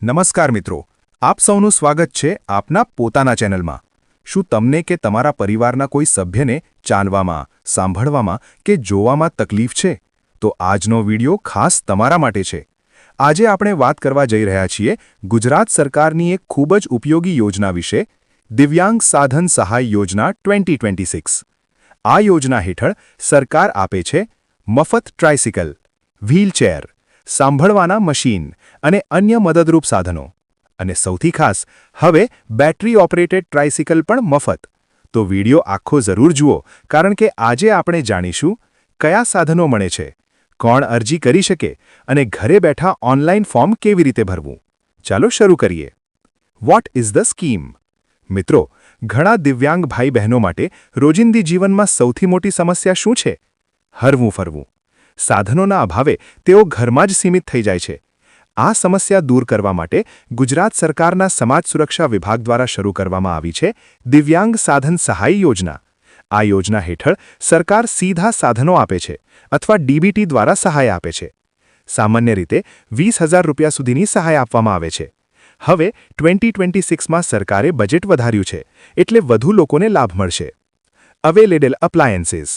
નમસ્કાર મિત્રો, આપ સૌનું સ્વાગત છે આપના પોતાના ચેનલમાં. શું તમને કે તમારા પરિવારના કોઈ સભ્યને ચાલવામાં, સાંભળવામાં કે જોવામાં તકલીફ છે? તો આજનો વિડિયો ખાસ તમારા માટે છે. આજે આપણે વાત કરવા જઈ રહ્યા છીએ ગુજરાત સરકારની એક ખૂબ જ ઉપયોગી યોજના વિશે, દિવ્યાંગ સાધન સહાય યોજના 2026. આ યોજના હેઠળ સરકાર આપે છે મફત ટ્રાઇસિકલ, વ્હીલચેર, સાંભળવાના મશીન અને અન્ય મદદરૂપ સાધનો. અને સૌથી ખાસ, હવે બેટરી ઓપરેટેડ ટ્રાઇસિકલ પણ મફત. તો વિડિયો આખો જરૂર જુઓ, કારણ કે આજે આપણે જાણીશું કયા સાધનો મળે છે, કોણ અરજી કરી શકે અને ઘરે બેઠા ઓનલાઈન ફોર્મ કેવી રીતે ભરવું. ચાલો શરૂ કરીએ. What is the scheme? મિત્રો, ઘણા દિવ્યાંગ ભાઈ બહેનો માટે રોજિંદી જીવનમાં સૌથી મોટી સમસ્યા શું છે? હરવું ફરવું. સાધનોના અભાવે તેઓ ઘરમાં જ સીમિત થઈ જાય છે. આ સમસ્યા દૂર કરવા માટે ગુજરાત સરકારના સમાજ સુરક્ષા વિભાગ દ્વારા શરૂ કરવામાં આવી છે દિવ્યાંગ સાધન સહાય યોજના. આ યોજના હેઠળ સરકાર સીધા સાધનો આપે છે અથવા ડીબીટી દ્વારા સહાય આપે છે. સામાન્ય રીતે 20,000 રૂપિયા સુધીની સહાય આપવામાં આવે છે. હવે 2026માં સરકારે બજેટ વધાર્યું છે, એટલે વધુ લોકોને લાભ મળશે. Available appliances.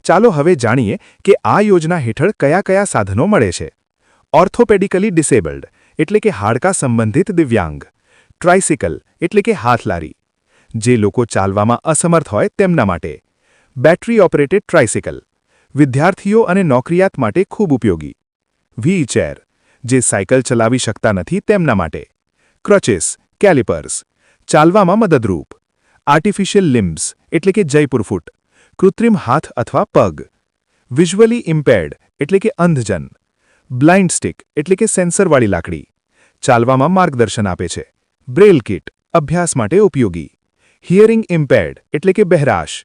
ચાલો હવે જાણીએ કે આ યોજના હેઠળ કયા કયા સાધનો મળે છે. ઓર્થોપેડિકલી ડિસેબલ્ડ એટલે કે હાડકા સંબંધિત દિવ્યાંગ. ટ્રાઇસિકલ એટલે કે હાથલારી, જે લોકો ચાલવામાં અસમર્થ હોય તેમના માટે. બેટરી ઓપરેટેડ ટ્રાઇસિકલ, વિદ્યાર્થીઓ અને નોકરિયાત માટે ખૂબ ઉપયોગી. વ્હીલચેર, જે સાયકલ ચલાવી શકતા નથી તેમના માટે. ક્રચેસ, કેલિપર્સ, ચાલવામાં મદદરૂપ. આર્ટિફિશિયલ લિમ્બ્સ એટલે કે જયપુર ફૂટ, કૃત્રિમ હાથ અથવા પગ. વિઝ્યુઅલી ઇમ્પેર્ડ એટલે કે અંધજન. બ્લાઇન્ડ સ્ટિક એટલે કે સેન્સરવાળી લાકડી, ચાલવામાં માર્ગદર્શન આપે છે. બ્રેલ કિટ, અભ્યાસ માટે ઉપયોગી. હિયરિંગ ઇમ્પેર્ડ એટલે કે બહેરાશ.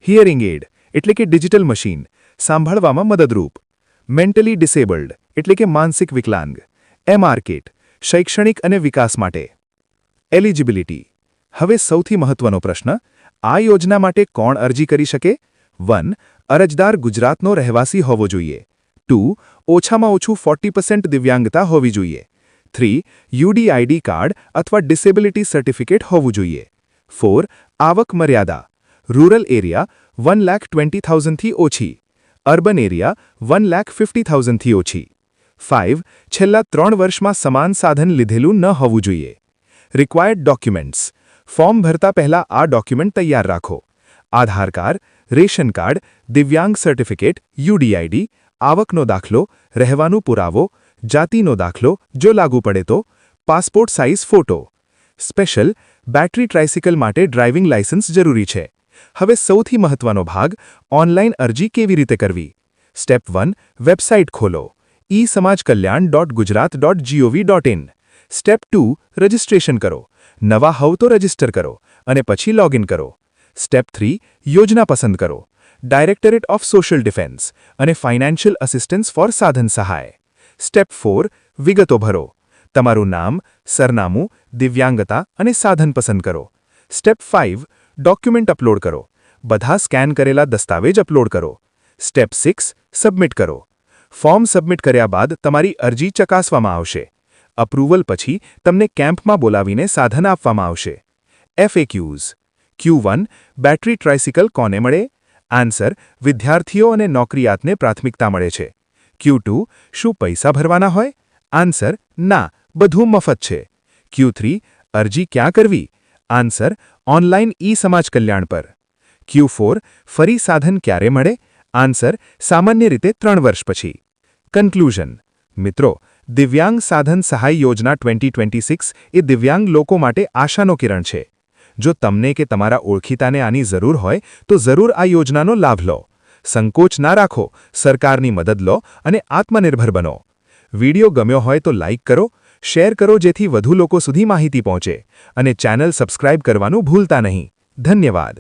હિયરિંગ એડ એટલે કે ડિજિટલ મશીન, સાંભળવામાં મદદરૂપ. મેન્ટલી ડિસેબલ્ડ એટલે કે માનસિક વિકલાંગ. એમઆર કિટ, શૈક્ષણિક અને વિકાસ માટે. એલિજિબિલિટી. હવે સૌથી મહત્વનો પ્રશ્ન, આ યોજના માટે કોણ અરજી કરી શકે? 1. અરજદાર ગુજરાતનો રહેવાસી હોવો જોઈએ. 2. ઓછામાં ઓછું 40% દિવ્યાંગતા હોવી જોઈએ. 3. યુડીઆઈડી કાર્ડ અથવા ડિસેબિલિટી સર્ટિફિકેટ હોવું જોઈએ. 4. આવક મર્યાદા. રૂરલ એરિયા 1,20,000 થી ઓછી. અર્બન એરિયા 1,50,000 થી ઓછી. 5. છેલ્લા 3 વર્ષમાં સમાન સાધન લીધેલું ન હોવું જોઈએ. Required documents. ફોર્મ ભરતા પહેલા આ ડોક્યુમેન્ટ તૈયાર રાખો. આધાર કાર્ડ, રેશન કાર્ડ, દિવ્યાંગ સર્ટિફિકેટ, યુડીઆઈડી, આવકનો દાખલો, રહેવાનો પુરાવો, જાતિનો દાખલો જો લાગુ પડે તો, passport size photo. Special battery tricycle માટે ડ્રાઇવિંગ લાયસન્સ જરૂરી છે. હવે સૌથી મહત્વનો ભાગ, ઓનલાઈન અરજી કેવી રીતે કરવી. સ્ટેપ 1. વેબસાઇટ ખોલો. eSamajKalyan.gujarat.gov.in. સ્ટેપ 2. રજિસ્ટ્રેશન કરો. નવા હોવ તો રજિસ્ટર કરો અને પછી લોગિન કરો. સ્ટેપ 3. યોજના પસંદ કરો. ડાયરેક્ટરેટ ઓફ સોશિયલ ડિફેન્સ અને ફાઇનાન્શિયલ અસિસ્ટન્સ ફોર સાધન સહાય. સ્ટેપ 4. વિગતો ભરો. તમારું નામ, સરનામું, દિવ્યાંગતા અને સાધન પસંદ કરો. સ્ટેપ 5. ડોક્યુમેન્ટ અપલોડ કરો. બધા સ્કેન કરેલા દસ્તાવેજ અપલોડ કરો. સ્ટેપ 6. સબમિટ કરો. ફોર્મ સબમિટ કર્યા બાદ તમારી અરજી ચકાસવામાં આવશે. અપ્રુવલ પછી તમને કેમ્પમાં બોલાવીને સાધન આપવામાં આવશે. FAQs. Q1. બેટરી ટ્રાઇસિકલ કોને મળે? આન્સર. વિદ્યાર્થીઓ અને નોકરિયાતને પ્રાથમિકતા મળે છે. Q2. શું પૈસા ભરવાના હોય? આન્સર. ના, બધું મફત છે. Q3. અરજી ક્યાં કરવી? આન્સર. ઓનલાઈન સમાજ કલ્યાણ પર. Q4. ફરી સાધન ક્યારે મળે? આન્સર. સામાન્ય રીતે 3 વર્ષ પછી. કન્ક્લુઝન. મિત્રો, દિવ્યાંગ સાધન સહાય યોજના 2026 એ દિવ્યાંગ લોકો માટે આશાનો કિરણ છે. જો તમને કે તમારા ઓળખીતાને આની જરૂર હોય તો જરૂર આ યોજનાનો લાભ લો. સંકોચ ના રાખો, સરકારની મદદ લો અને આત્મનિર્ભર બનો. વિડિયો ગમ્યો હોય તો લાઇક કરો, શેર કરો જેથી વધુ લોકો સુધી માહિતી પહોંચે અને ચેનલ સબસ્ક્રાઇબ કરવાનું ભૂલતા નહીં. ધન્યવાદ.